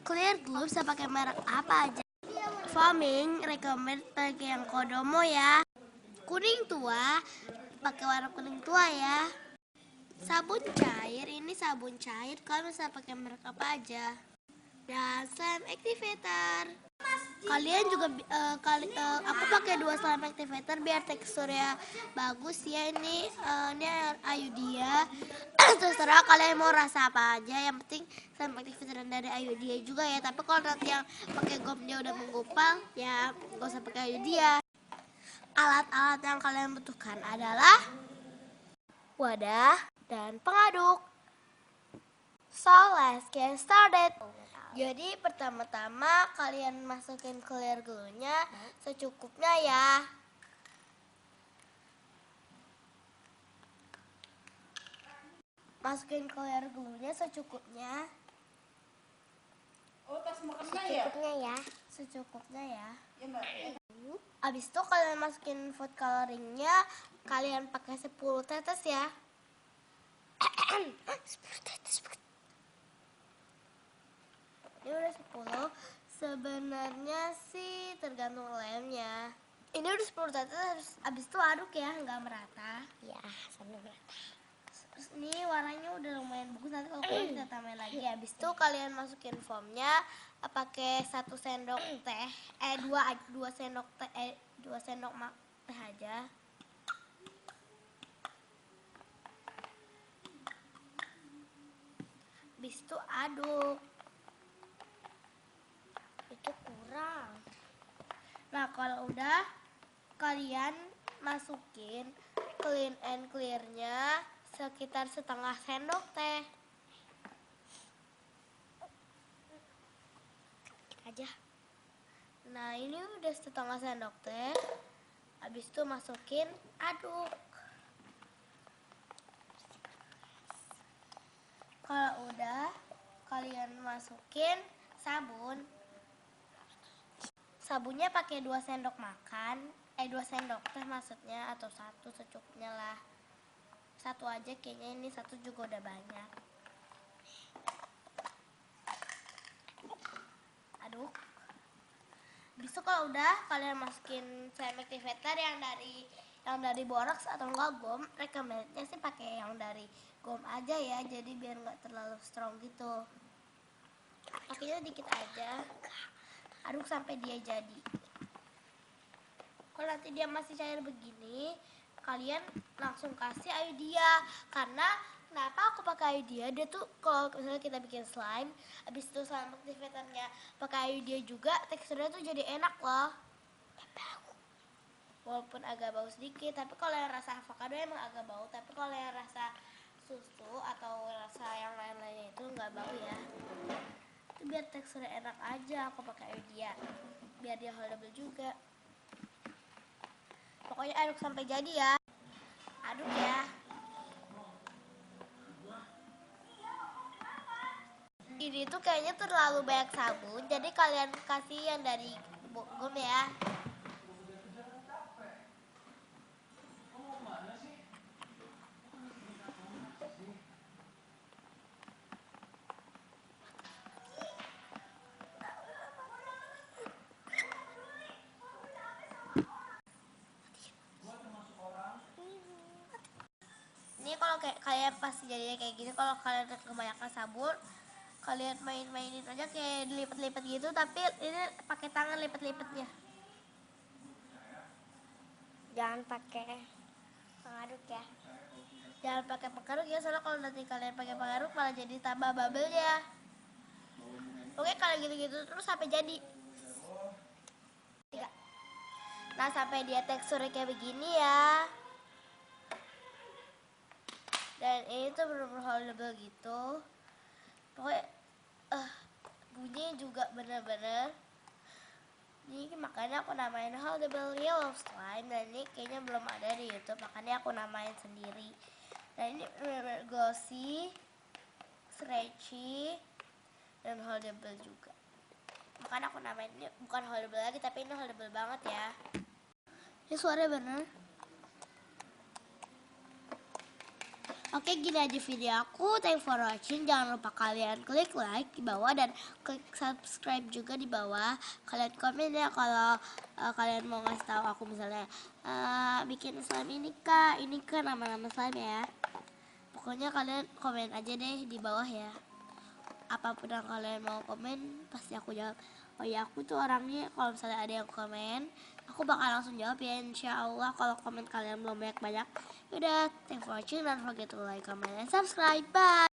clear glue bisa pakai merek apa aja? Foaming recommend pakai yang Kodomo ya. Kuning tua pakai warna kuning tua ya. Sabun cair, ini sabun cair, kalian bisa pakai merek apa aja. Dan slime activator. Kalian juga aku pakai 2 slime activator biar teksturnya bagus ya. Ini Ayudhya. Terserah kalian mau rasa apa aja, yang penting slime activator dari Ayudhya juga ya. Tapi kalau nanti yang pakai gomnya udah menggupal ya gak usah pakai Ayudhya. Alat-alat yang kalian butuhkan adalah wadah dan pengaduk. So let's get started. Jadi pertama-tama kalian masukin clear glue-nya secukupnya ya. Masukin clear glue-nya secukupnya. Oh, tas makannya Secukupnya ya. Secukupnya ya. Ya, Mbak. Abis itu kalian masukin food coloring-nya, kalian pakai 10 tetes ya. 10 tetes. Ini udah 10. Sebenarnya sih tergantung lemnya. Ini udah 10 tetes, abis itu aduk ya, nggak merata. Ya, sampai merata. Terus ini warnanya udah lumayan bagus, nanti kalau kalian bisa tambahin lagi. Abis itu kalian masukin foamnya, pakai 1 sendok teh, 2 sendok teh, 2 sendok teh aja. Abis itu aduk. Itu kurang. Nah kalau udah, kalian masukin clean and clear-nya sekitar setengah sendok teh. Aja. Nah ini udah setengah sendok teh. Habis itu masukin aduk. Kalau udah, kalian masukin sabun. Sabunnya pakai 2 sendok makan, 2 sendok teh maksudnya, atau 1 secukupnya lah. 1 aja kayaknya, ini 1 juga udah banyak. Aduk. Habis itu kalau udah, kalian masukin slime activator yang dari borax atau enggak gom. Recommendnya sih pakai yang dari gom aja ya, jadi biar nggak terlalu strong gitu. Pakainya dikit aja. Aduk sampai dia jadi. Kalau nanti dia masih cair begini, kalian langsung kasih Ayudhya. Karena kenapa aku pakai Ayudhya? Dia tuh kalau misalnya kita bikin slime, habis itu slime activatornya pakai Ayudhya juga, teksturnya tuh jadi enak loh. Walaupun agak bau sedikit, tapi kalau yang rasa avocado emang agak bau. Tapi kalau yang rasa susu atau rasa yang lain-lainnya itu nggak bau ya. Itu biar teksturnya enak aja aku pakai Ayudhya, biar dia holdable juga. Pokoknya aduk sampai jadi ya. Aduk ya. Ini tuh kayaknya terlalu banyak sabun, jadi kalian kasih yang dari gom ya. Ini kalau kalian pasti jadinya kayak gini, kalau kalian kebanyakan sabun, kalian main-mainin aja kayak dilipat-lipat gitu, tapi ini pakai tangan lipat-lipatnya. Jangan pakai pengaduk ya. Jangan pakai pengaruk ya, soalnya kalau nanti kalian pakai pengaruk malah jadi tambah bubble ya. Oke, kalau gitu-gitu terus sampai jadi. Nah sampai dia teksturnya kayak begini ya. Dan ini tuh bener-bener holdable gitu. Pokoknya bunyinya juga bener-bener. Ini makanya aku namain holdable yellow slime. Dan ini kayaknya belum ada di YouTube, makanya aku namain sendiri. Dan ini bener-bener glossy, stretchy, dan holdable juga. Makanya aku namain ini bukan holdable lagi, tapi ini holdable banget ya. Ini suaranya bener. Oke, gini aja video aku. Thanks for watching. Jangan lupa kalian klik like di bawah dan klik subscribe juga di bawah. Kalian komen ya kalau kalian mau ngasih tahu aku misalnya bikin slime ini kah nama-nama slime ya. Pokoknya kalian komen aja deh di bawah ya. Apapun yang kalian mau komen pasti aku jawab. Oh ya, aku tuh orangnya kalau misalnya ada yang komen aku bakal langsung jawab ya, insya Allah. Kalau komen kalian belum banyak-banyak, yaudah, thanks for watching, don't forget to like, comment, and subscribe, bye.